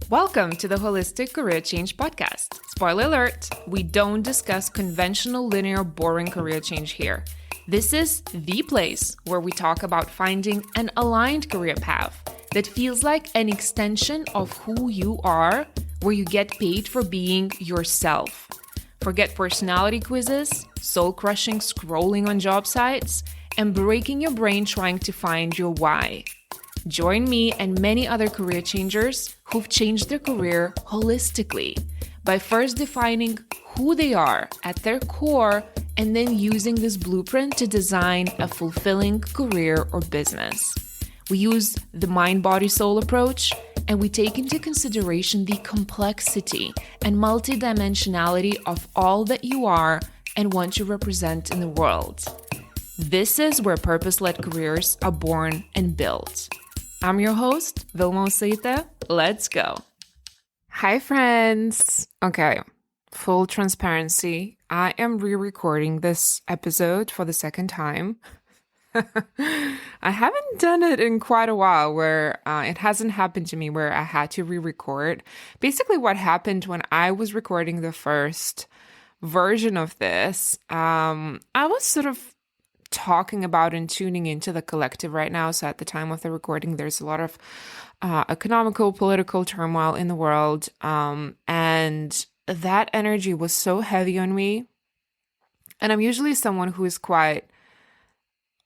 Welcome to the Holistic Career Change Podcast. Spoiler alert, we don't discuss conventional, linear, boring career change here. This is the place where we talk about finding an aligned career path that feels like an extension of who you are, where you get paid for being yourself. Forget personality quizzes, soul-crushing scrolling on job sites, and breaking your brain trying to find your why. Join me and many other career changers who've changed their career holistically by first defining who they are at their core and then using this blueprint to design a fulfilling career or business. We use the mind-body-soul approach, and we take into consideration the complexity and multidimensionality of all that you are and want to represent in the world. This is where purpose-led careers are born and built. I'm your host, Vilma Oseita. Let's go. Hi, friends. Okay, full transparency. I am re-recording this episode for the second time. I haven't done it in quite a while where it hasn't happened to me where I had to re-record. Basically, what happened when I was recording the first version of this, I was sort of talking about and tuning into the collective right now. So at the time of the recording, there's a lot of economical, political turmoil in the world. And that energy was so heavy on me. And I'm usually someone who is quite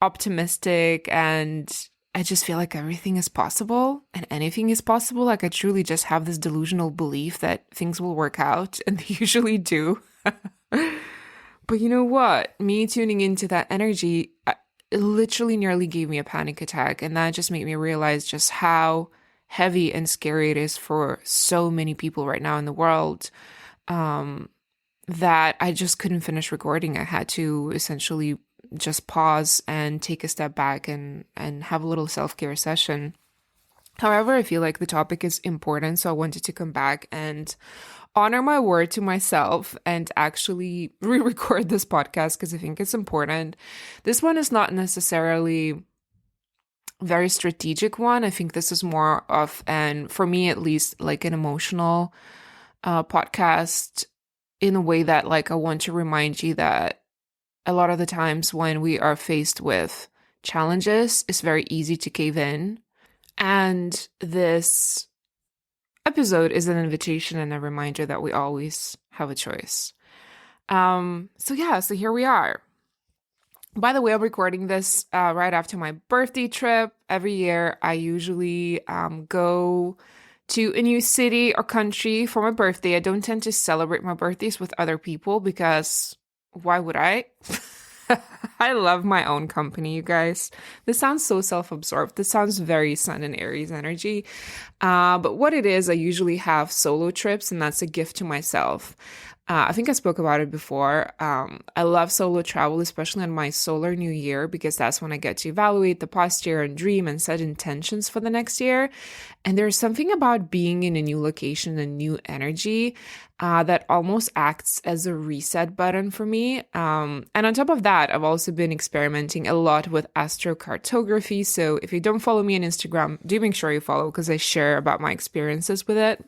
optimistic and I just feel like everything is possible and anything is possible. Like I truly just have this delusional belief that things will work out, and they usually do. But you know what? Me tuning into that energy, it literally nearly gave me a panic attack. And that just made me realize just how heavy and scary it is for so many people right now in the world, that I just couldn't finish recording. I had to essentially just pause and take a step back and have a little self-care session. However, I feel like the topic is important, so I wanted to come back and honor my word to myself and actually re-record this podcast because I think it's important. This one is not necessarily a very strategic one. I think this is more of for me at least, like an emotional podcast in a way that like I want to remind you that a lot of the times when we are faced with challenges, it's very easy to cave in. And this episode is an invitation and a reminder that we always have a choice. So here we are. By the way, I'm recording this right after my birthday trip. Every year, I usually go to a new city or country for my birthday. I don't tend to celebrate my birthdays with other people because why would I? I love my own company, you guys. This sounds so self-absorbed. This sounds very Sun and Aries energy. But what it is, I usually have solo trips, and that's a gift to myself. I think I spoke about it before. I love solo travel, especially on my solar new year, because that's when I get to evaluate the past year and dream and set intentions for the next year. And there's something about being in a new location and new energy that almost acts as a reset button for me. And on top of that, I've also been experimenting a lot with astrocartography. So if you don't follow me on Instagram, do make sure you follow because I share about my experiences with it.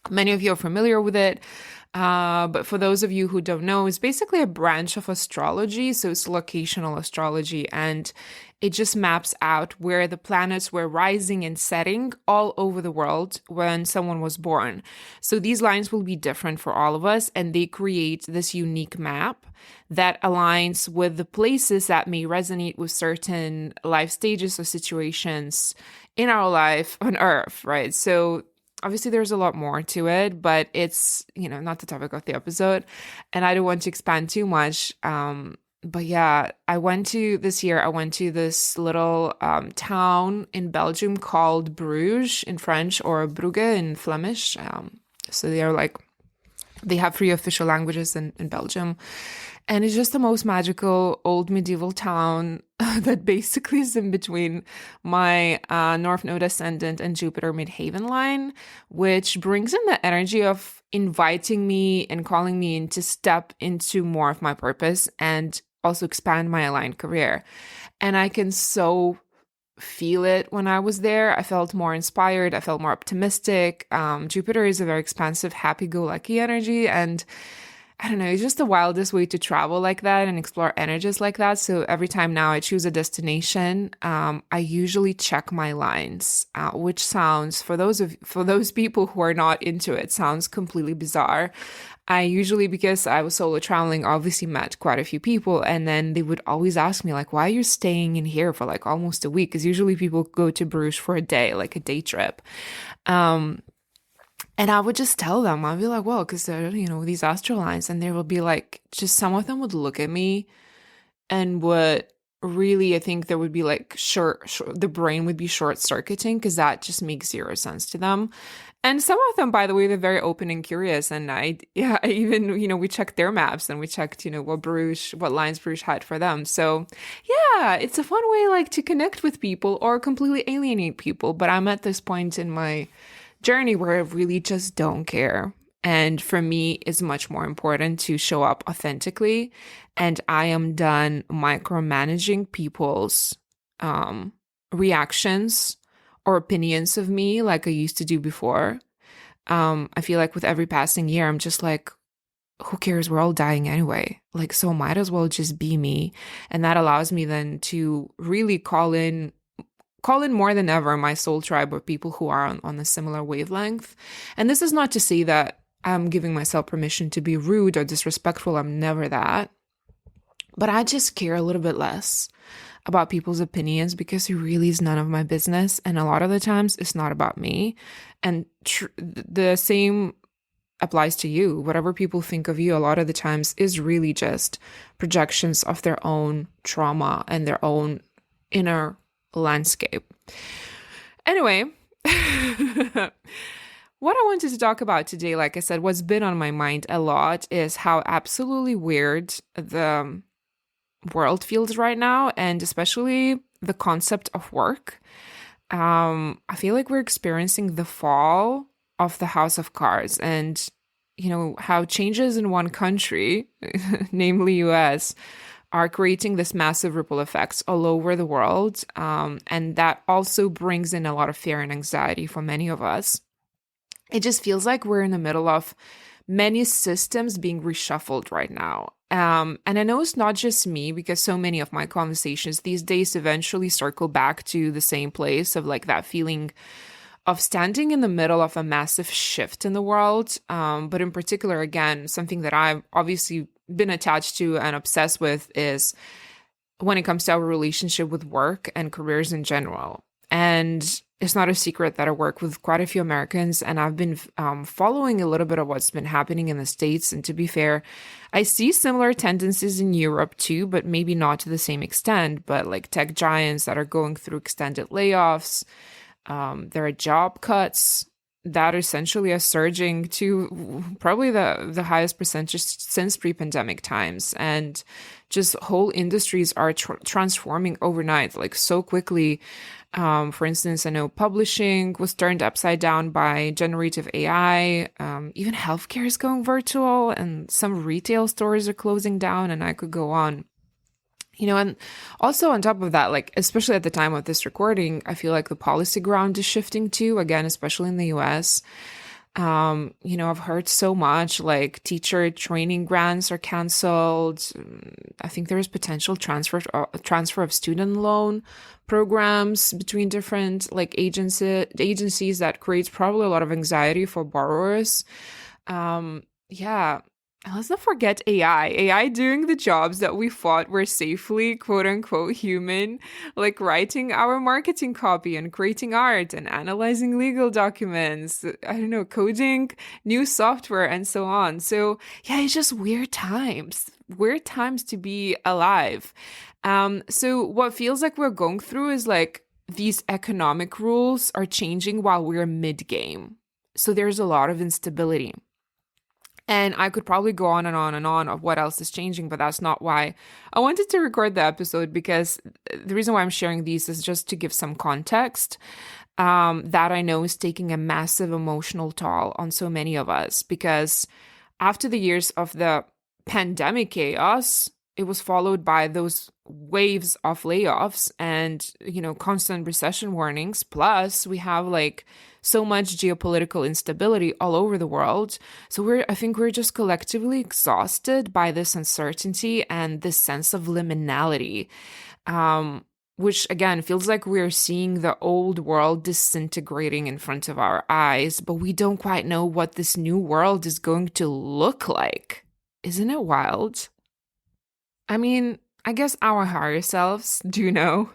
Many of you are familiar with it. But for those of you who don't know, it's basically a branch of astrology. So it's locational astrology, and it just maps out where the planets were rising and setting all over the world when someone was born. So these lines will be different for all of us, and they create this unique map that aligns with the places that may resonate with certain life stages or situations in our life on Earth, right? So obviously, there's a lot more to it, but it's, not the topic of the episode, and I don't want to expand too much. But yeah, I went to this little town in Belgium called Bruges in French, or Brugge in Flemish. So they have 3 official languages in Belgium. And it's just the most magical old medieval town that basically is in between my North Node Ascendant and Jupiter Midhaven line, which brings in the energy of inviting me and calling me in to step into more of my purpose and also expand my aligned career. And I can so feel it when I was there. I felt more inspired. I felt more optimistic. Jupiter is a very expansive, happy-go-lucky energy, and I don't know, it's just the wildest way to travel like that and explore energies like that. So every time now I choose a destination, I usually check my lines, which sounds for those people who are not into it, sounds completely bizarre. I usually, because I was solo traveling, obviously met quite a few people, and then they would always ask me like, "Why are you staying in here for like almost a week?" Because usually people go to Bruges for a day, like a day trip. Um, and I would just tell them, I'd be like, well, because they're, these astral lines. And they will be like, just some of them would look at me and would really, I think there would be like, the brain would be short circuiting because that just makes zero sense to them. And some of them, by the way, they're very open and curious. And I even, we checked their maps and we checked, what lines Bruges had for them. So yeah, it's a fun way like to connect with people or completely alienate people. But I'm at this point in my journey where I really just don't care. And for me, it's much more important to show up authentically. And I am done micromanaging people's reactions or opinions of me like I used to do before. I feel like with every passing year, I'm just like, who cares? We're all dying anyway. Like, so might as well just be me. And that allows me then to really call in more than ever my soul tribe of people who are on a similar wavelength. And this is not to say that I'm giving myself permission to be rude or disrespectful. I'm never that. But I just care a little bit less about people's opinions because it really is none of my business. And a lot of the times it's not about me. And the same applies to you. Whatever people think of you a lot of the times is really just projections of their own trauma and their own inner landscape. Anyway, what I wanted to talk about today, like I said, what's been on my mind a lot is how absolutely weird the world feels right now, and especially the concept of work. I feel like we're experiencing the fall of the house of cards, and how changes in one country, namely US, are creating this massive ripple effects all over the world. And that also brings in a lot of fear and anxiety for many of us. It just feels like we're in the middle of many systems being reshuffled right now. And I know it's not just me, because so many of my conversations these days eventually circle back to the same place of like that feeling of standing in the middle of a massive shift in the world. But in particular, again, something that I've obviously been attached to and obsessed with is when it comes to our relationship with work and careers in general. And it's not a secret that I work with quite a few Americans, and I've been following a little bit of what's been happening in the States. And to be fair, I see similar tendencies in Europe too, but maybe not to the same extent. But like tech giants that are going through extended layoffs, there are job cuts that essentially are surging to probably the highest percentage since pre-pandemic times. And just whole industries are transforming overnight, like so quickly. For instance, I know publishing was turned upside down by generative AI. Even healthcare is going virtual, and some retail stores are closing down, and I could go on. And also on top of that, like, especially at the time of this recording, I feel like the policy ground is shifting too, again, especially in the US. I've heard so much like teacher training grants are canceled. I think there's potential transfer of student loan programs between different like agencies that creates probably a lot of anxiety for borrowers. Yeah. And let's not forget AI doing the jobs that we thought were safely, quote unquote, human, like writing our marketing copy and creating art and analyzing legal documents, I don't know, coding new software and so on. So yeah, it's just weird times to be alive. So what feels like we're going through is like these economic rules are changing while we're mid-game. So there's a lot of instability. And I could probably go on and on and on of what else is changing, but that's not why I wanted to record the episode, because the reason why I'm sharing these is just to give some context that I know is taking a massive emotional toll on so many of us. Because after the years of the pandemic chaos, it was followed by those waves of layoffs and, constant recession warnings. Plus, we have like so much geopolitical instability all over the world. So I think we're just collectively exhausted by this uncertainty and this sense of liminality, which again feels like we're seeing the old world disintegrating in front of our eyes, but we don't quite know what this new world is going to look like. Isn't it wild? I mean, I guess our higher selves do know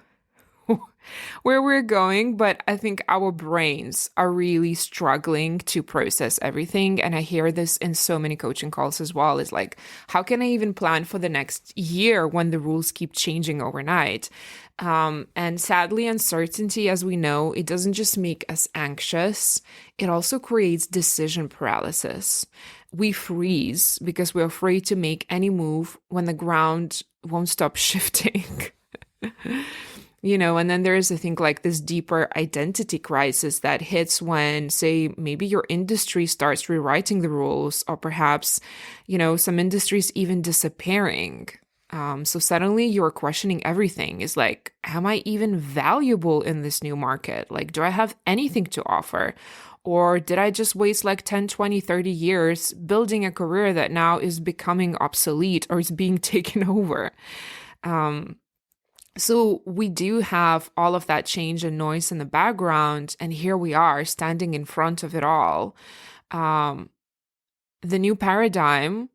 where we're going, but I think our brains are really struggling to process everything. And I hear this in so many coaching calls as well. It's like, how can I even plan for the next year when the rules keep changing overnight? And sadly, uncertainty, as we know, it doesn't just make us anxious, it also creates decision paralysis. We freeze because we're afraid to make any move when the ground won't stop shifting. And then there's, I think, like this deeper identity crisis that hits when, say, maybe your industry starts rewriting the rules, or perhaps, some industries even disappearing. So suddenly you're questioning everything. Is like, am I even valuable in this new market? Like, do I have anything to offer? Or did I just waste like 10, 20, 30 years building a career that now is becoming obsolete or is being taken over? So we do have all of that change and noise in the background, and here we are standing in front of it all. The new paradigm,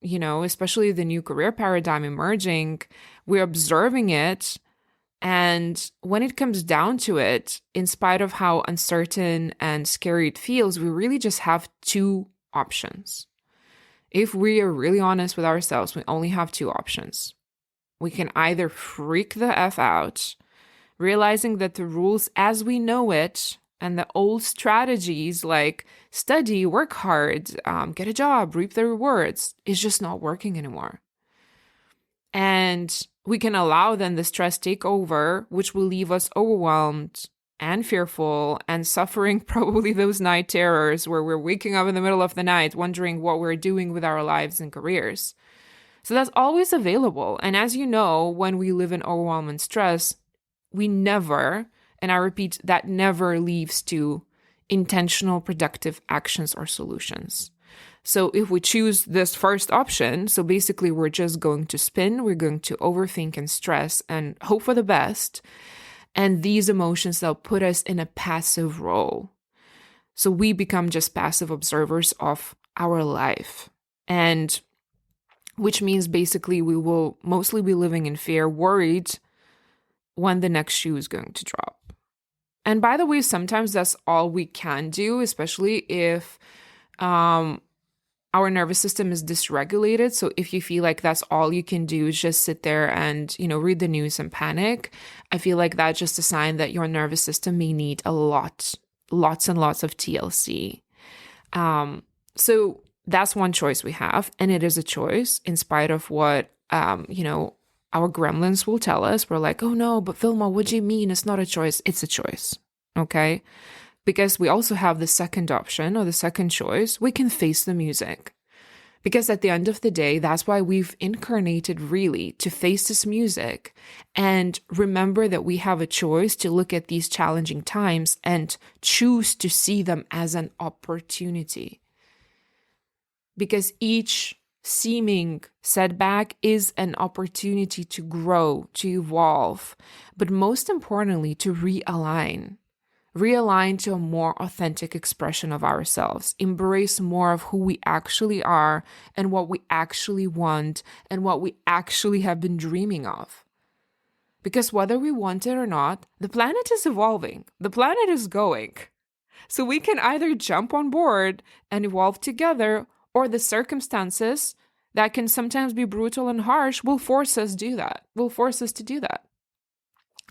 especially the new career paradigm emerging, we're observing it. And when it comes down to it, in spite of how uncertain and scary it feels, we really just have two options. If we are really honest with ourselves, we only have two options. We can either freak the F out, realizing that the rules as we know it and the old strategies like study, work hard, get a job, reap the rewards is just not working anymore. And we can allow then the stress take over, which will leave us overwhelmed and fearful and suffering probably those night terrors where we're waking up in the middle of the night wondering what we're doing with our lives and careers. So that's always available. And as you know, when we live in overwhelm and stress, we never, and I repeat, that never leads to intentional, productive actions or solutions. So if we choose this first option, so basically we're just going to spin, we're going to overthink and stress and hope for the best. And these emotions, they'll put us in a passive role. So we become just passive observers of our life. And which means basically we will mostly be living in fear, worried when the next shoe is going to drop. And by the way, sometimes that's all we can do, especially if our nervous system is dysregulated. So if you feel like that's all you can do is just sit there and, read the news and panic, I feel like that's just a sign that your nervous system may need lots and lots of TLC. So that's one choice we have. And it is a choice in spite of what, our gremlins will tell us. We're like, oh no, but Vilma, what do you mean? It's not a choice. It's a choice. Okay. Because we also have the second option or the second choice. We can face the music. Because at the end of the day, that's why we've incarnated really, to face this music and remember that we have a choice to look at these challenging times and choose to see them as an opportunity. Because each seeming setback is an opportunity to grow, to evolve, but most importantly, to realign to a more authentic expression of ourselves, embrace more of who we actually are and what we actually want and what we actually have been dreaming of. Because whether we want it or not, the planet is evolving, the planet is going. So we can either jump on board and evolve together, or the circumstances that can sometimes be brutal and harsh will force us to do that.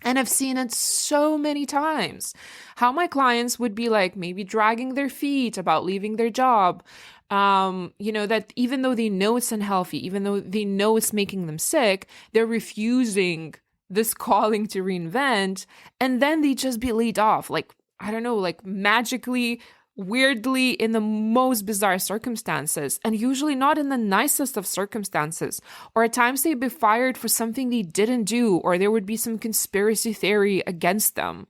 And I've seen it so many times, how my clients would be like maybe dragging their feet about leaving their job, that even though they know it's unhealthy, even though they know it's making them sick, they're refusing this calling to reinvent. And then they just be laid off, like, I don't know, like magically weirdly in the most bizarre circumstances, and usually not in the nicest of circumstances. Or at times they'd be fired for something they didn't do, or there would be some conspiracy theory against them,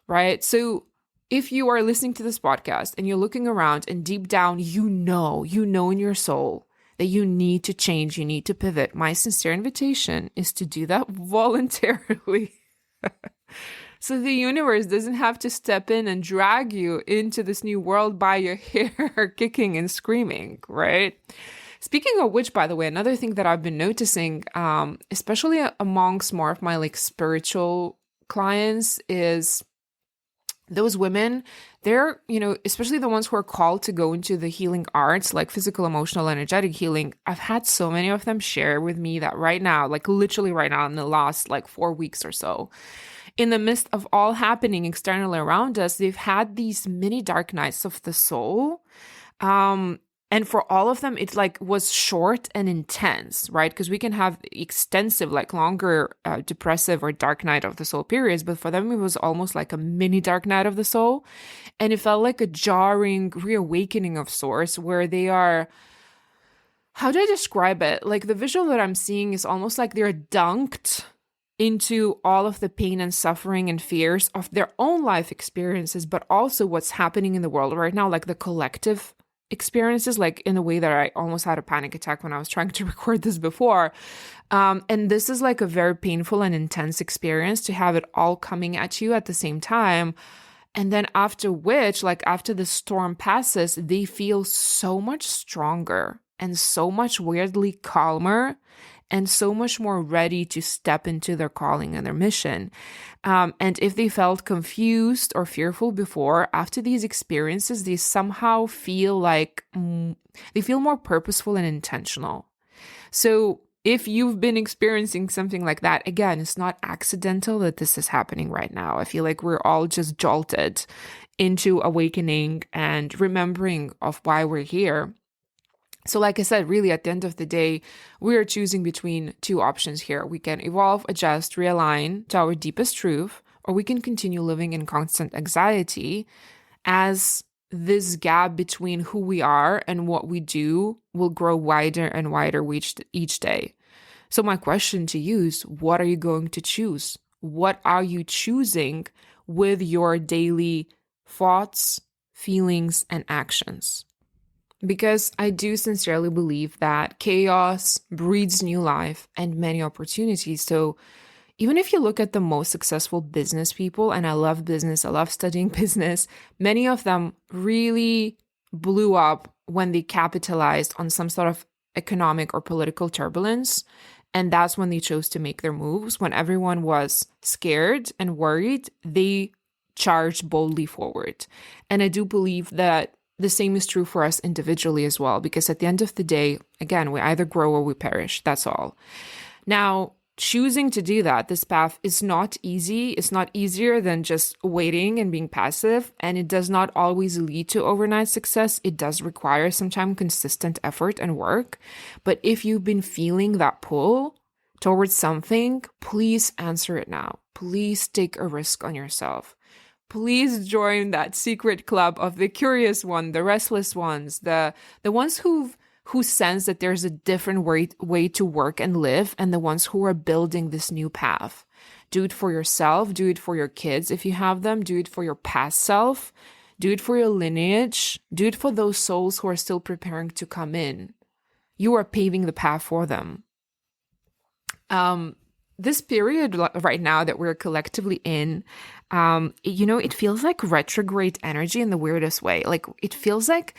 right? So if you are listening to this podcast and you're looking around and deep down, you know in your soul that you need to change, you need to pivot, my sincere invitation is to do that voluntarily. So the universe doesn't have to step in and drag you into this new world by your hair, kicking and screaming, right? Speaking of which, by the way, another thing that I've been noticing, especially amongst more of my like spiritual clients, is those women, they're, especially the ones who are called to go into the healing arts, like physical, emotional, energetic healing. I've had so many of them share with me that right now, like literally right now in the last like 4 weeks or so, in the midst of all happening externally around us, they've had these mini dark nights of the soul. And for all of them, it like was short and intense, right? Because we can have extensive, like longer depressive or dark night of the soul periods, but for them, it was almost like a mini dark night of the soul. And it felt like a jarring reawakening of sorts where they are, how do I describe it? Like the visual that I'm seeing is almost like they're dunked into all of the pain and suffering and fears of their own life experiences, but also what's happening in the world right now, like the collective experiences, like in a way that I almost had a panic attack when I was trying to record this before. And this is like a very painful and intense experience to have it all coming at you at the same time. And then after which, like after the storm passes, they feel so much stronger and so much weirdly calmer and so much more ready to step into their calling and their mission. And if they felt confused or fearful before, after these experiences, they somehow feel like they feel more purposeful and intentional. So if you've been experiencing something like that, again, it's not accidental that this is happening right now. I feel like we're all just jolted into awakening and remembering of why we're here. So like I said, really at the end of the day, we are choosing between two options here. We can evolve, adjust, realign to our deepest truth, or we can continue living in constant anxiety as this gap between who we are and what we do will grow wider and wider each day. So my question to you is, what are you going to choose? What are you choosing with your daily thoughts, feelings, and actions? Because I do sincerely believe that chaos breeds new life and many opportunities. So even if you look at the most successful business people, and I love business, I love studying business, many of them really blew up when they capitalized on some sort of economic or political turbulence. And that's when they chose to make their moves. When everyone was scared and worried, they charged boldly forward. And I do believe that the same is true for us individually as well, because at the end of the day, again, we either grow or we perish. That's all. Now, choosing to do that, this path is not easy. It's not easier than just waiting and being passive. And it does not always lead to overnight success. It does require sometimes consistent effort and work. But if you've been feeling that pull towards something, please answer it now. Please take a risk on yourself. Please join that secret club of the curious one, the restless ones, the ones who sense that there's a different way to work and live, and the ones who are building this new path. Do it for yourself. Do it for your kids if you have them. Do it for your past self. Do it for your lineage. Do it for those souls who are still preparing to come in. You are paving the path for them. This period right now that we're collectively in, it feels like retrograde energy in the weirdest way. Like it feels like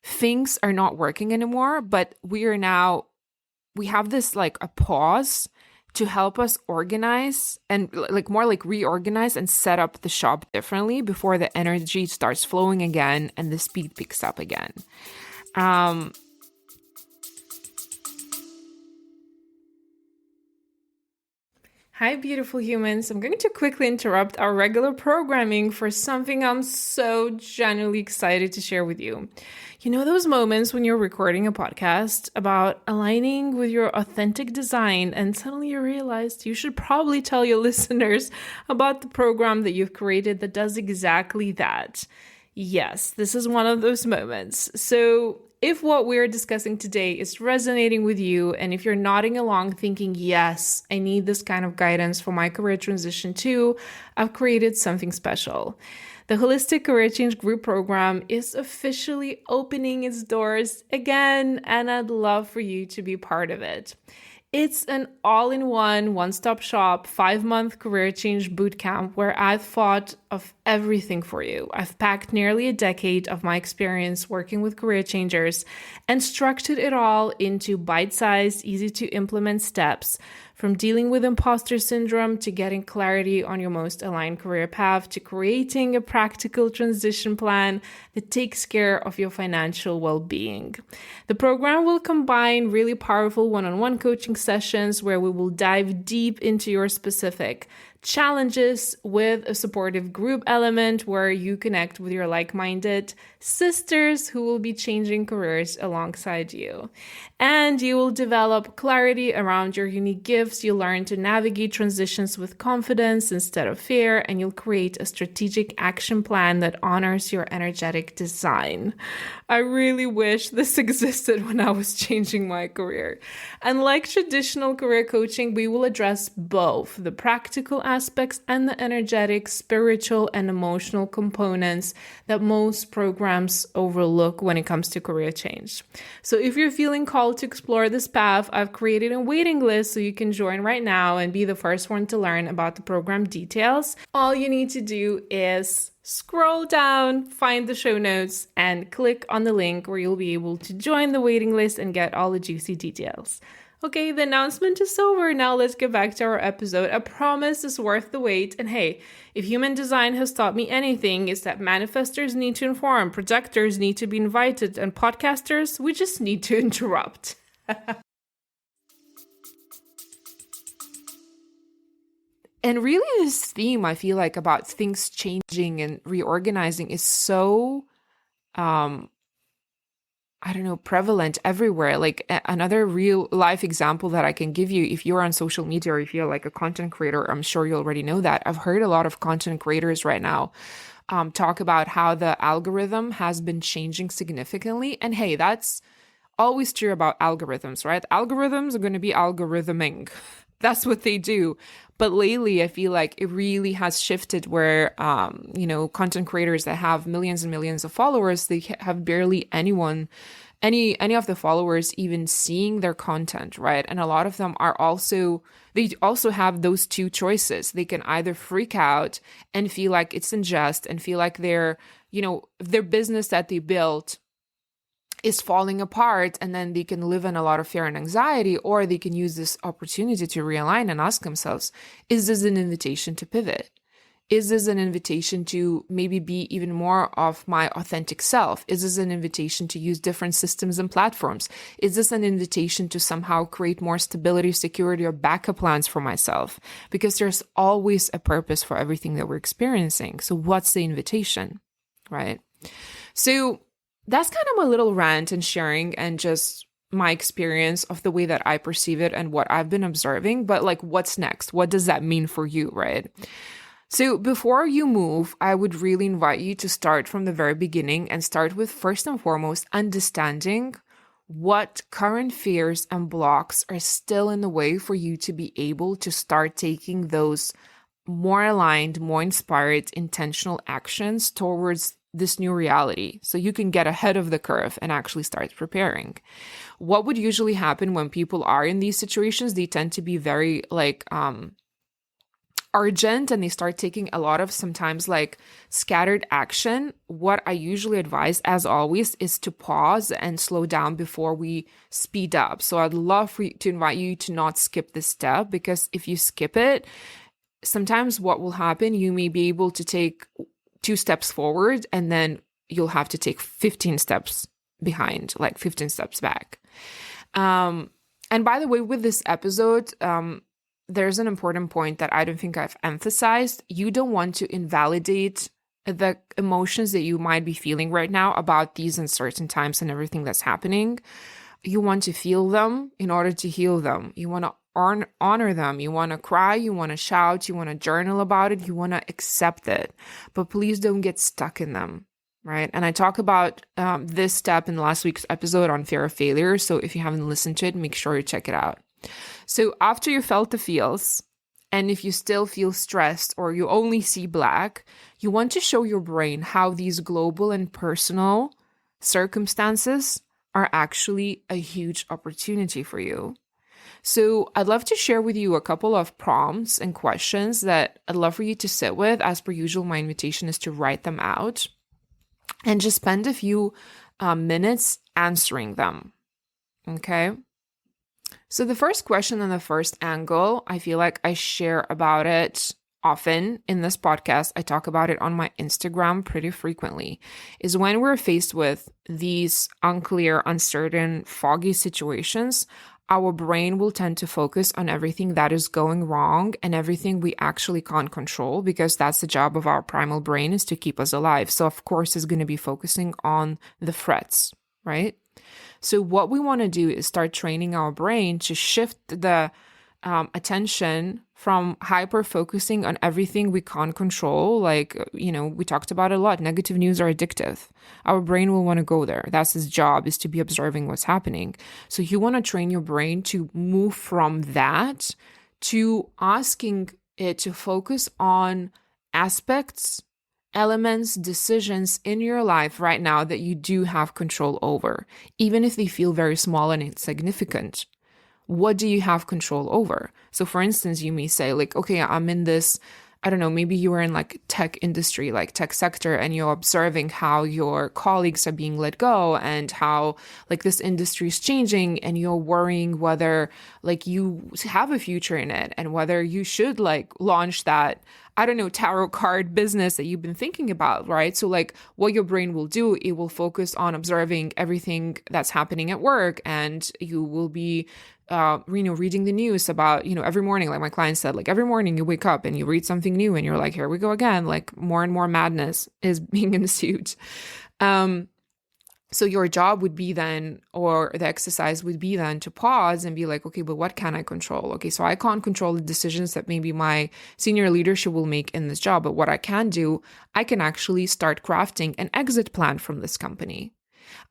things are not working anymore, but we have this like a pause to help us organize and like more like reorganize and set up the shop differently before the energy starts flowing again and the speed picks up again. Hi, beautiful humans. I'm going to quickly interrupt our regular programming for something I'm so genuinely excited to share with you. You know those moments when you're recording a podcast about aligning with your authentic design and suddenly you realized you should probably tell your listeners about the program that you've created that does exactly that. Yes, this is one of those moments. So, if what we're discussing today is resonating with you, and if you're nodding along thinking, yes, I need this kind of guidance for my career transition too, I've created something special. The Holistic Career Change Group Program is officially opening its doors again, and I'd love for you to be part of it. It's an all-in-one, one-stop shop, 5-month career change bootcamp where I've thought of everything for you. I've packed nearly a decade of my experience working with career changers and structured it all into bite-sized, easy-to-implement steps, from dealing with imposter syndrome to getting clarity on your most aligned career path to creating a practical transition plan that takes care of your financial well-being. The program will combine really powerful one-on-one coaching sessions where we will dive deep into your specific challenges with a supportive group element where you connect with your like-minded sisters who will be changing careers alongside you. And you will develop clarity around your unique gifts. You'll learn to navigate transitions with confidence instead of fear, and you'll create a strategic action plan that honors your energetic design. I really wish this existed when I was changing my career. Unlike traditional career coaching, we will address both the practical aspects and the energetic, spiritual, and emotional components that most programs overlook when it comes to career change. So if you're feeling called to explore this path, I've created a waiting list so you can join right now and be the first one to learn about the program details. All you need to do is scroll down, find the show notes, and click on the link where you'll be able to join the waiting list and get all the juicy details. Okay, the announcement is over. Now let's get back to our episode. I promise it's worth the wait. And hey, if human design has taught me anything, it's that manifestors need to inform, projectors need to be invited, and podcasters, we just need to interrupt. And really, this theme, I feel like, about things changing and reorganizing is so, prevalent everywhere. Like another real life example that I can give you, if you're on social media or if you're like a content creator, I'm sure you already know that. I've heard a lot of content creators right now talk about how the algorithm has been changing significantly. And hey, that's always true about algorithms, right? Algorithms are going to be algorithming. That's what they do. But lately, I feel like it really has shifted where, content creators that have millions and millions of followers, they have barely any of the followers even seeing their content, right? And a lot of them they also have those two choices. They can either freak out and feel like it's unjust and feel like their business that they built is falling apart, and then they can live in a lot of fear and anxiety, or they can use this opportunity to realign and ask themselves, is this an invitation to pivot? Is this an invitation to maybe be even more of my authentic self? Is this an invitation to use different systems and platforms? Is this an invitation to somehow create more stability, security, or backup plans for myself? Because there's always a purpose for everything that we're experiencing. So what's the invitation, right? So that's kind of a little rant and sharing and just my experience of the way that I perceive it and what I've been observing. But like, what's next? What does that mean for you, right? So before you move, I would really invite you to start from the very beginning and start with, first and foremost, understanding what current fears and blocks are still in the way for you to be able to start taking those more aligned, more inspired, intentional actions towards this new reality, so you can get ahead of the curve and actually start preparing. What would usually happen when people are in these situations? They tend to be very urgent, and they start taking a lot of sometimes like scattered action. What I usually advise, as always, is to pause and slow down before we speed up. So I'd love to invite you to not skip this step, because if you skip it, sometimes what will happen, you may be able to take 2 steps forward, and then you'll have to take 15 steps behind, like 15 steps back. And by the way, with this episode, there's an important point that I don't think I've emphasized. You don't want to invalidate the emotions that you might be feeling right now about these uncertain times and everything that's happening. You want to feel them in order to heal them. You want to honor them. You want to cry, you want to shout, you want to journal about it, you want to accept it, but please don't get stuck in them, right? And I talk about this step in last week's episode on fear of failure. So if you haven't listened to it, make sure you check it out. So after you felt the feels, and if you still feel stressed or you only see black, you want to show your brain how these global and personal circumstances are actually a huge opportunity for you. So I'd love to share with you a couple of prompts and questions that I'd love for you to sit with. As per usual, my invitation is to write them out and just spend a few minutes answering them. Okay? So the first question and the first angle, I feel like I share about it often in this podcast. I talk about it on my Instagram pretty frequently, is when we're faced with these unclear, uncertain, foggy situations, our brain will tend to focus on everything that is going wrong and everything we actually can't control, because that's the job of our primal brain, is to keep us alive. So of course, it's going to be focusing on the threats, right? So what we want to do is start training our brain to shift the attention from hyper focusing on everything we can't control. Like, we talked about it a lot. Negative news are addictive. Our brain will want to go there. That's its job, is to be observing what's happening. So you want to train your brain to move from that to asking it to focus on aspects, elements, decisions in your life right now that you do have control over, even if they feel very small and insignificant. What do you have control over? So for instance, you may say like, okay, I'm in this, I don't know, maybe you are in like tech industry, like tech sector, and you're observing how your colleagues are being let go and how like this industry is changing, and you're worrying whether like you have a future in it and whether you should like launch that, I don't know, tarot card business that you've been thinking about, right? So like what your brain will do, it will focus on observing everything that's happening at work, and you will be reading the news about, every morning, like my client said, like every morning you wake up and you read something new and you're like, here we go again, like more and more madness is being ensued. So your job would be then, or the exercise would be then, to pause and be like, okay, but what can I control? Okay, so I can't control the decisions that maybe my senior leadership will make in this job, but what I can do, I can actually start crafting an exit plan from this company.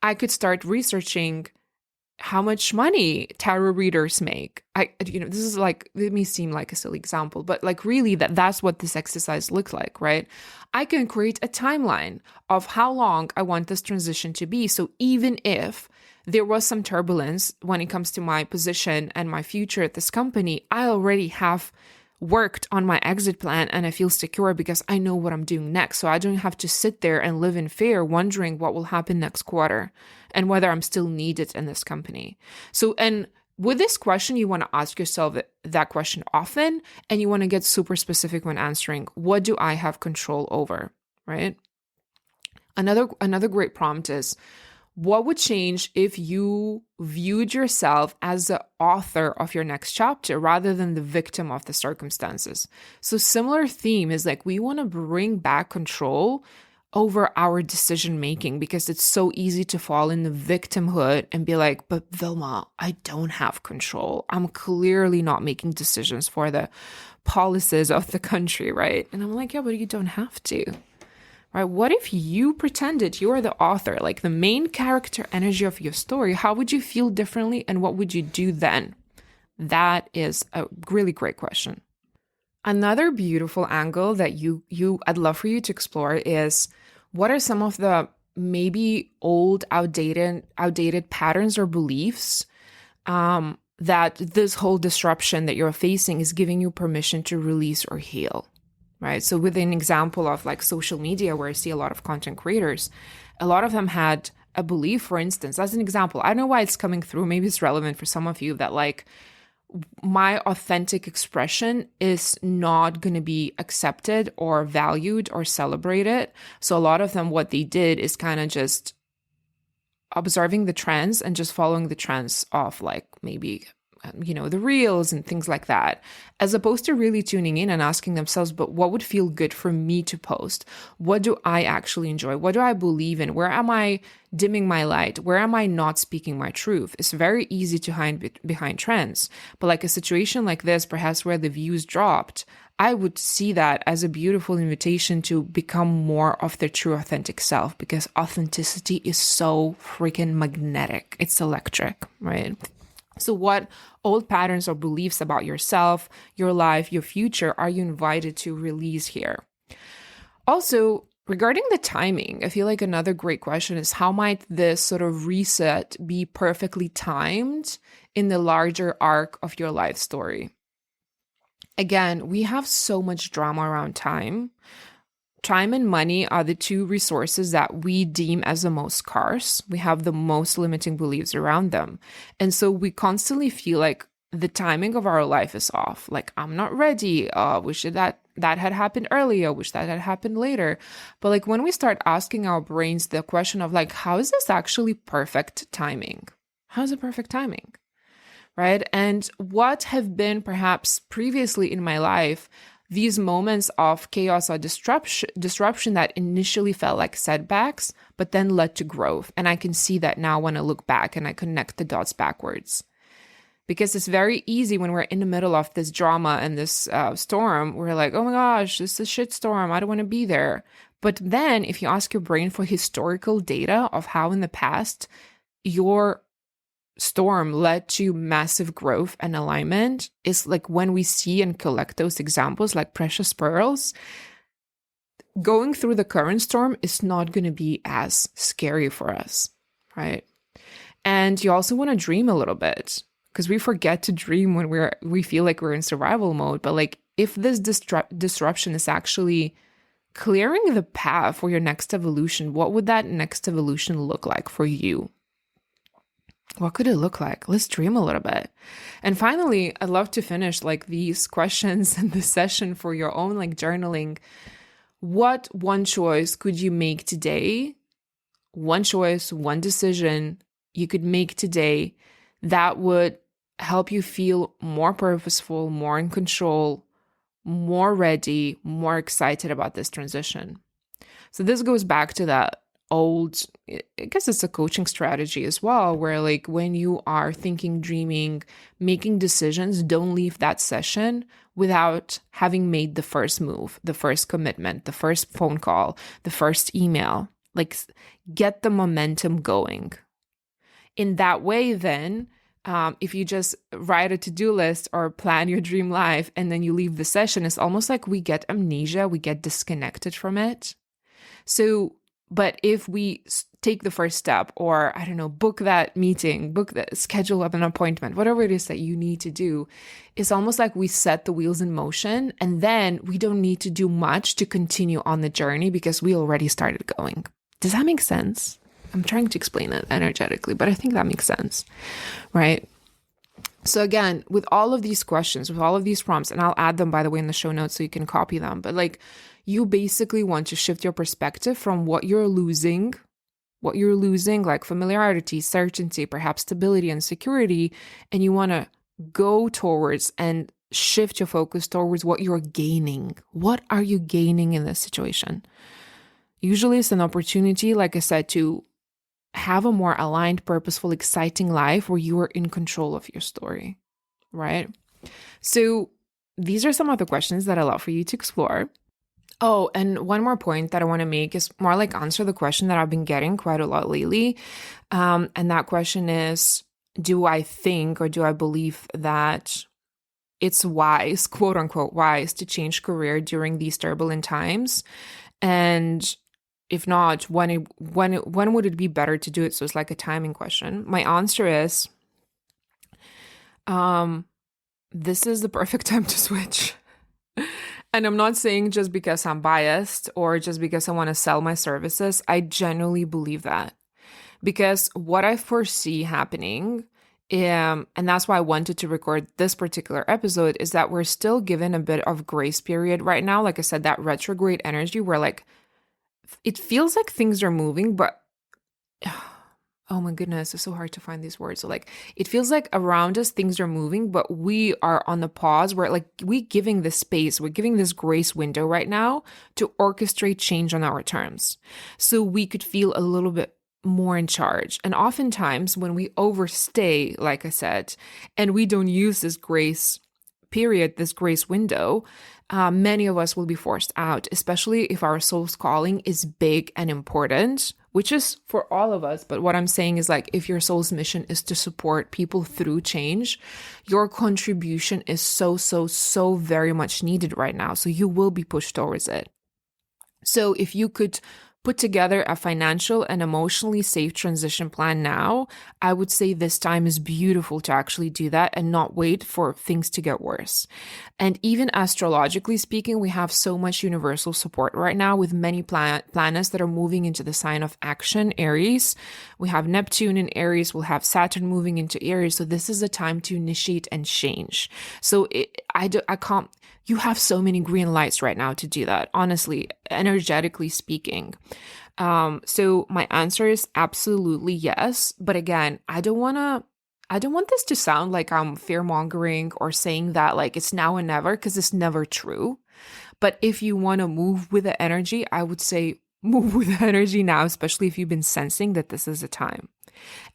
I could start researching how much money tarot readers make. This is like, it may seem like a silly example, but like really that's what this exercise looks like, right? I can create a timeline of how long I want this transition to be. So even if there was some turbulence when it comes to my position and my future at this company, I already have worked on my exit plan and I feel secure because I know what I'm doing next. So I don't have to sit there and live in fear, wondering what will happen next quarter and whether I'm still needed in this company. So, and with this question, you want to ask yourself that question often, and you want to get super specific when answering, what do I have control over, right? Another great prompt is, what would change if you viewed yourself as the author of your next chapter rather than the victim of the circumstances? So similar theme is like, we want to bring back control over our decision making, because it's so easy to fall in the victimhood and be like, but Vilma, I don't have control. I'm clearly not making decisions for the policies of the country, right? And I'm like, yeah, but you don't have to. Right? What if you pretended you are the author, like the main character energy of your story? How would you feel differently, and what would you do then? That is a really great question. Another beautiful angle that I'd love for you to explore is, what are some of the maybe old, outdated patterns or beliefs that this whole disruption that you're facing is giving you permission to release or heal? Right. So with an example of like social media, where I see a lot of content creators, a lot of them had a belief, for instance, as an example, I don't know why it's coming through. Maybe it's relevant for some of you, that like my authentic expression is not going to be accepted or valued or celebrated. So a lot of them, what they did is kind of just observing the trends and just following the trends of like maybe the reels and things like that, as opposed to really tuning in and asking themselves, but what would feel good for me to post? What do I actually enjoy? What do I believe in? Where am I dimming my light? Where am I not speaking my truth? It's very easy to hide behind trends, but like a situation like this, perhaps where the views dropped, I would see that as a beautiful invitation to become more of their true authentic self, because authenticity is so freaking magnetic. It's electric, right? So what old patterns or beliefs about yourself, your life, your future are you invited to release here? Also, regarding the timing, I feel like another great question is, how might this sort of reset be perfectly timed in the larger arc of your life story? Again, we have so much drama around time. Time and money are the two resources that we deem as the most scarce. We have the most limiting beliefs around them. And so we constantly feel like the timing of our life is off. Like, I'm not ready. Wish that had happened earlier. Wish that had happened later. But like when we start asking our brains the question of like, how is this actually perfect timing? How's it perfect timing? Right? And what have been perhaps previously in my life these moments of chaos or disruption that initially felt like setbacks, but then led to growth. And I can see that now when I look back and I connect the dots backwards. Because it's very easy when we're in the middle of this drama and this storm, we're like, oh my gosh, this is a shit storm. I don't want to be there. But then if you ask your brain for historical data of how in the past your storm led to massive growth and alignment, is like when we see and collect those examples like precious pearls, going through the current storm is not going to be as scary for us, right? And you also want to dream a little bit, because we forget to dream when we feel like we're in survival mode. But like if this disruption is actually clearing the path for your next evolution, what would that next evolution look like for you? What could it look like? Let's dream a little bit. And finally, I'd love to finish like these questions in this session for your own like journaling. What one choice could you make today? One choice, one decision you could make today that would help you feel more purposeful, more in control, more ready, more excited about this transition. So this goes back to that old, I guess it's a coaching strategy as well, where like when you are thinking, dreaming, making decisions, don't leave that session without having made the first move, the first commitment, the first phone call, the first email. Like get the momentum going. In that way, then, if you just write a to-do list or plan your dream life and then you leave the session, it's almost like we get amnesia, we get disconnected from it. So, but if we take the first step, or I don't know, book that meeting, schedule up an appointment, whatever it is that you need to do, it's almost like we set the wheels in motion, and then we don't need to do much to continue on the journey because we already started going. Does that make sense? I'm trying to explain it energetically, but I think that makes sense, right? So again, with all of these questions, with all of these prompts, and I'll add them, by the way, in the show notes so you can copy them, but like you basically want to shift your perspective from what you're losing, like familiarity, certainty, perhaps stability and security, and you want to go towards and shift your focus towards what you're gaining. What are you gaining in this situation? Usually it's an opportunity, like I said, to have a more aligned, purposeful, exciting life where you are in control of your story, right? So these are some of the questions that I love for you to explore. Oh, and one more point that I want to make is more like answer the question that I've been getting quite a lot lately. And that question is, do I think or do I believe that it's wise, quote unquote, wise to change career during these turbulent times? And if not, when would it be better to do it? So it's like a timing question. My answer is, this is the perfect time to switch. And I'm not saying just because I'm biased or just because I want to sell my services. I genuinely believe that. Because what I foresee happening, and that's why I wanted to record this particular episode, is that we're still given a bit of grace period right now. Like I said, that retrograde energy where like, it feels like things are moving, but Oh my goodness, it's so hard to find these words. So like it feels like around us things are moving, but we are on the pause where like we giving this space, we're giving this grace window right now to orchestrate change on our terms. So we could feel a little bit more in charge. And oftentimes when we overstay, like I said, and we don't use this grace period, this grace window, many of us will be forced out, especially if our soul's calling is big and important, which is for all of us. But what I'm saying is like, if your soul's mission is to support people through change, your contribution is so very much needed right now. So you will be pushed towards it. So if you could put together a financial and emotionally safe transition plan now, I would say this time is beautiful to actually do that and not wait for things to get worse. And even astrologically speaking, we have so much universal support right now with many planets that are moving into the sign of action, Aries. We have Neptune in Aries, we'll have Saturn moving into Aries. So this is a time to initiate and change. So I can't, you have so many green lights right now to do that, honestly, energetically speaking. So my answer is absolutely yes. But again, I don't want this to sound like I'm fear mongering or saying that like it's now and never, because it's never true. But if you want to move with the energy, I would say move with the energy now, especially if you've been sensing that this is a time.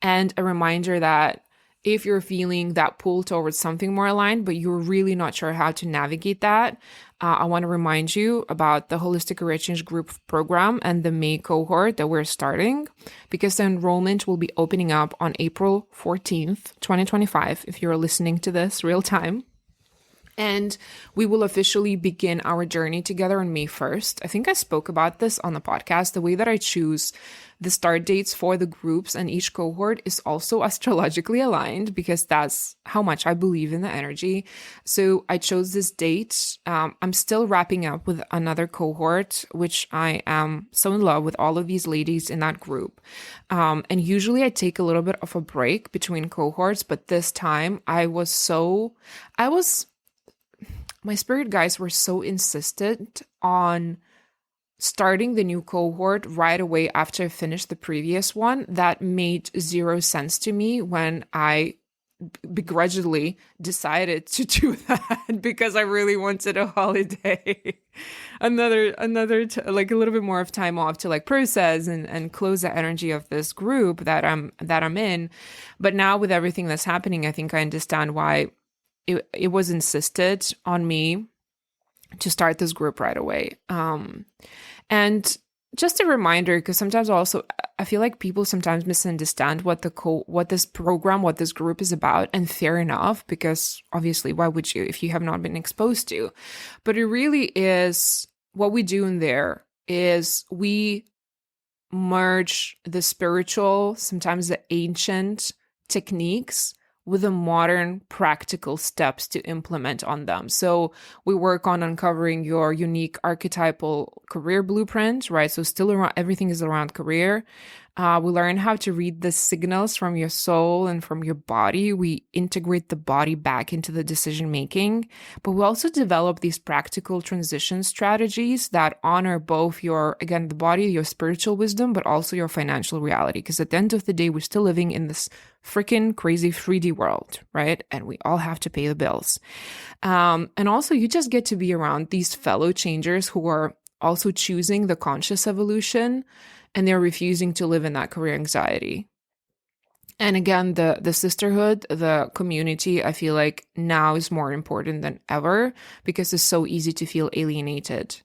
And a reminder that if you're feeling that pull towards something more aligned, but you're really not sure how to navigate that, I want to remind you about the Holistic Origins Group program and the May cohort that we're starting, because the enrollment will be opening up on April 14th, 2025, if you're listening to this real time. And we will officially begin our journey together on May 1st. I think I spoke about this on the podcast. The way that I choose the start dates for the groups and each cohort is also astrologically aligned, because that's how much I believe in the energy. So I chose this date. I'm still wrapping up with another cohort, which I am so in love with all of these ladies in that group. And usually I take a little bit of a break between cohorts, but this time my spirit guides were so insistent on starting the new cohort right away after I finished the previous one that made zero sense to me when I begrudgingly decided to do that because I really wanted a holiday. another like a little bit more of time off to like process and close the energy of this group that I'm in. But now with everything that's happening, I think I understand why it was insisted on me to start this group right away. And just a reminder, because sometimes also I feel like people sometimes misunderstand what this group is about, and fair enough, because obviously why would you if you have not been exposed to? But it really is, what we do in there is we merge the spiritual, sometimes the ancient techniques with the modern practical steps to implement on them. So we work on uncovering your unique archetypal career blueprint, right? So still around, everything is around career. We learn how to read the signals from your soul and from your body. We integrate the body back into the decision making, but we also develop these practical transition strategies that honor both the body, your spiritual wisdom, but also your financial reality. Because at the end of the day, we're still living in this freaking crazy 3D world, right? And we all have to pay the bills. And also you just get to be around these fellow changers who are also choosing the conscious evolution, and they're refusing to live in that career anxiety. And again, the sisterhood, the community, I feel like now is more important than ever, because it's so easy to feel alienated.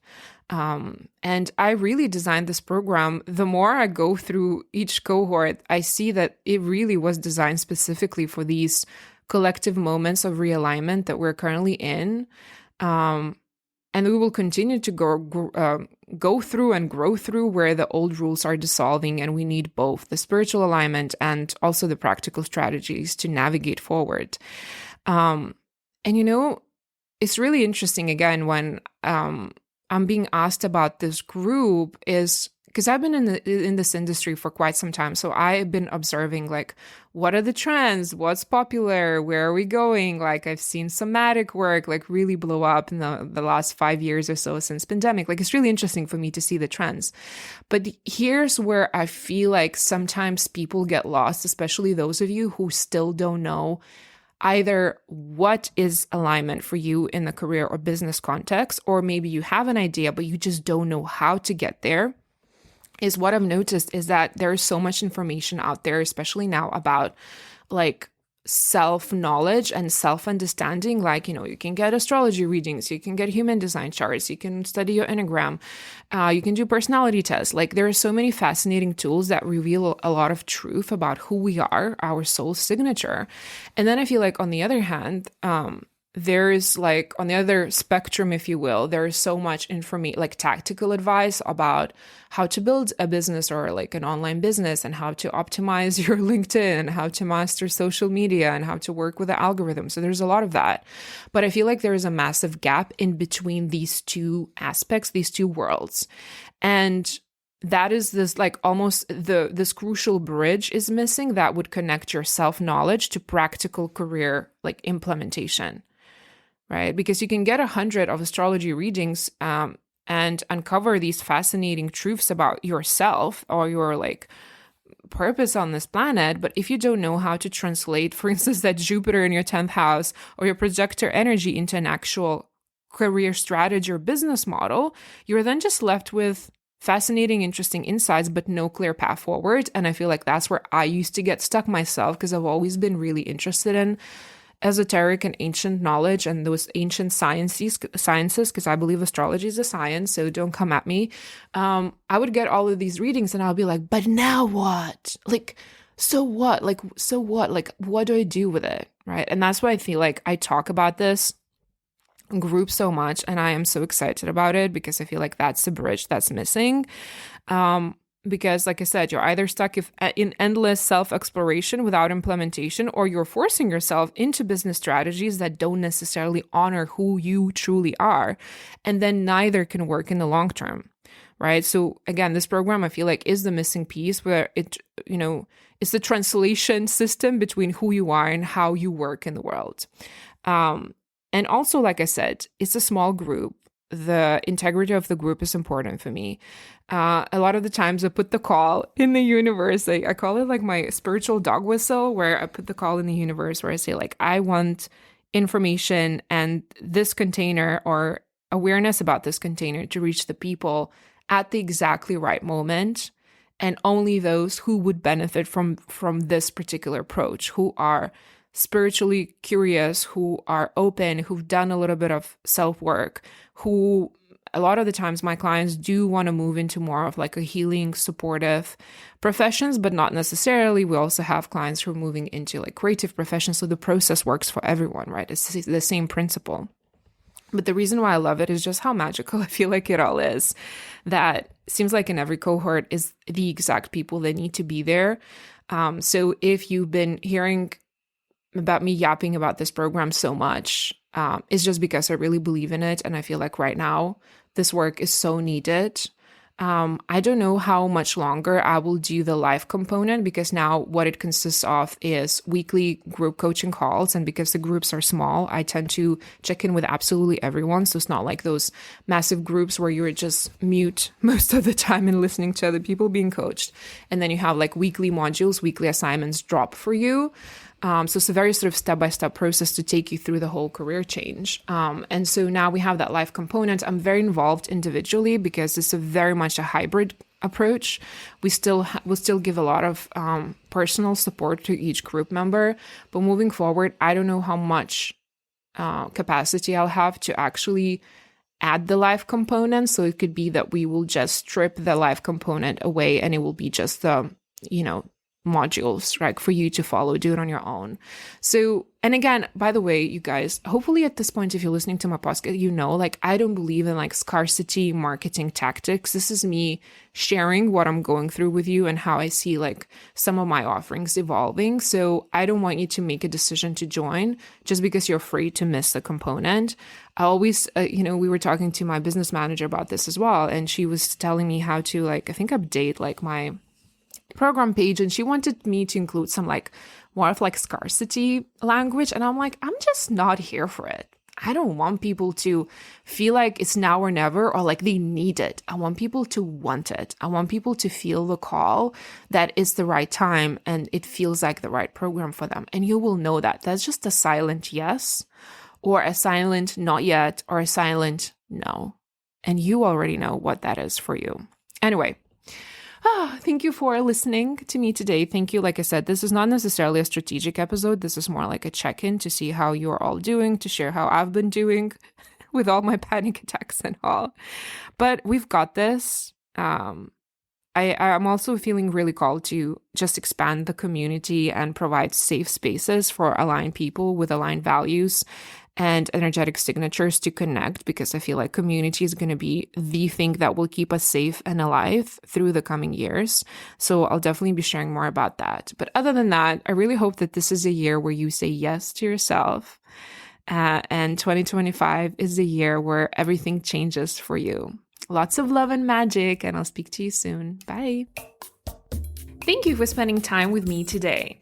And I really designed this program. The more I go through each cohort, I see that it really was designed specifically for these collective moments of realignment that we're currently in. And we will continue to go through and grow through where the old rules are dissolving, and we need both the spiritual alignment and also the practical strategies to navigate forward. And it's really interesting again when I'm being asked about this group, is because I've been in this industry for quite some time. So I've been observing like, what are the trends? What's popular? Where are we going? Like I've seen somatic work like really blow up in the last 5 years or so since pandemic. Like it's really interesting for me to see the trends. But here's where I feel like sometimes people get lost, especially those of you who still don't know either what is alignment for you in the career or business context, or maybe you have an idea, but you just don't know how to get there. Is what I've noticed is that there's so much information out there, especially now about like self-knowledge and self-understanding. Like, you can get astrology readings, you can get human design charts, you can study your Enneagram, you can do personality tests. Like there are so many fascinating tools that reveal a lot of truth about who we are, our soul signature. And then I feel like on the other hand, there's like on the other spectrum, if you will, there is so much information, like tactical advice about how to build a business or like an online business and how to optimize your LinkedIn and how to master social media and how to work with the algorithm. So there's a lot of that. But I feel like there is a massive gap in between these two aspects, these two worlds. And that is this like almost this crucial bridge is missing that would connect your self-knowledge to practical career like implementation. Right? Because you can get 100 of astrology readings and uncover these fascinating truths about yourself or your like purpose on this planet. But if you don't know how to translate, for instance, that Jupiter in your 10th house or your projector energy into an actual career strategy or business model, you're then just left with fascinating, interesting insights, but no clear path forward. And I feel like that's where I used to get stuck myself because I've always been really interested in esoteric and ancient knowledge and those ancient sciences, because I believe astrology is a science, so don't come at me. I would get all of these readings and I'll be like, but now what? Like, so what? Like, so what? Like, what do I do with it? Right? And that's why I feel like I talk about this group so much and I am so excited about it because I feel like that's the bridge that's missing. Because like I said, you're either stuck in endless self-exploration without implementation, or you're forcing yourself into business strategies that don't necessarily honor who you truly are. And then neither can work in the long term, right? So again, this program I feel like is the missing piece where it's the translation system between who you are and how you work in the world. And also, like I said, it's a small group. The integrity of the group is important for me. A lot of the times I put the call in the universe. I call it like my spiritual dog whistle, where I put the call in the universe where I say like, I want information and this container or awareness about this container to reach the people at the exactly right moment. And only those who would benefit from this particular approach, who are spiritually curious, who are open, who've done a little bit of self-work, who a lot of the times my clients do want to move into more of like a healing, supportive professions, but not necessarily. We also have clients who are moving into like creative professions. So the process works for everyone, right? It's the same principle. But the reason why I love it is just how magical I feel like it all is. That seems like in every cohort is the exact people that need to be there. So if you've been hearing about me yapping about this program so much, it's just because I really believe in it. And I feel like right now, this work is so needed. I don't know how much longer I will do the live component because now what it consists of is weekly group coaching calls. And because the groups are small, I tend to check in with absolutely everyone. So it's not like those massive groups where you're just mute most of the time and listening to other people being coached. And then you have like weekly modules, weekly assignments drop for you. So it's a very sort of step-by-step process to take you through the whole career change. And so now we have that live component. I'm very involved individually because it's a very much a hybrid approach. We still give a lot of personal support to each group member. But moving forward, I don't know how much capacity I'll have to actually add the live component. So it could be that we will just strip the live component away and it will be just the, modules, right, for you to follow, do it on your own. So, and again, by the way, you guys, hopefully at this point, if you're listening to my podcast, you know, like, I don't believe in like scarcity marketing tactics. This is me sharing what I'm going through with you and how I see like some of my offerings evolving. So I don't want you to make a decision to join just because you're afraid to miss the component. I always, we were talking to my business manager about this as well. And she was telling me how to like, I think update like my program page, and she wanted me to include some like more of like scarcity language, and I'm like, I'm just not here for it. I don't want people to feel like it's now or never, or like they need it. I want people to want it. I want people to feel the call that it's the right time and it feels like the right program for them. And you will know that that's just a silent yes, or a silent not yet, or a silent no. And you already know what that is for you. Anyway, thank you for listening to me today. Thank you. Like I said, this is not necessarily a strategic episode. This is more like a check-in to see how you're all doing, to share how I've been doing with all my panic attacks and all. But we've got this. I'm also feeling really called to just expand the community and provide safe spaces for aligned people with aligned values and energetic signatures to connect, because I feel like community is going to be the thing that will keep us safe and alive through the coming years. So I'll definitely be sharing more about that. But other than that, I really hope that this is a year where you say yes to yourself. And 2025 is the year where everything changes for you. Lots of love and magic, and I'll speak to you soon. Bye. Thank you for spending time with me today.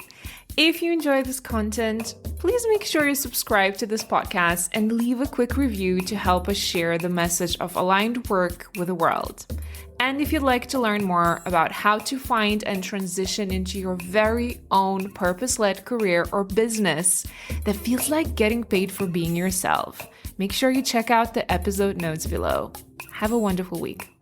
If you enjoy this content, please make sure you subscribe to this podcast and leave a quick review to help us share the message of aligned work with the world. And if you'd like to learn more about how to find and transition into your very own purpose-led career or business that feels like getting paid for being yourself, make sure you check out the episode notes below. Have a wonderful week.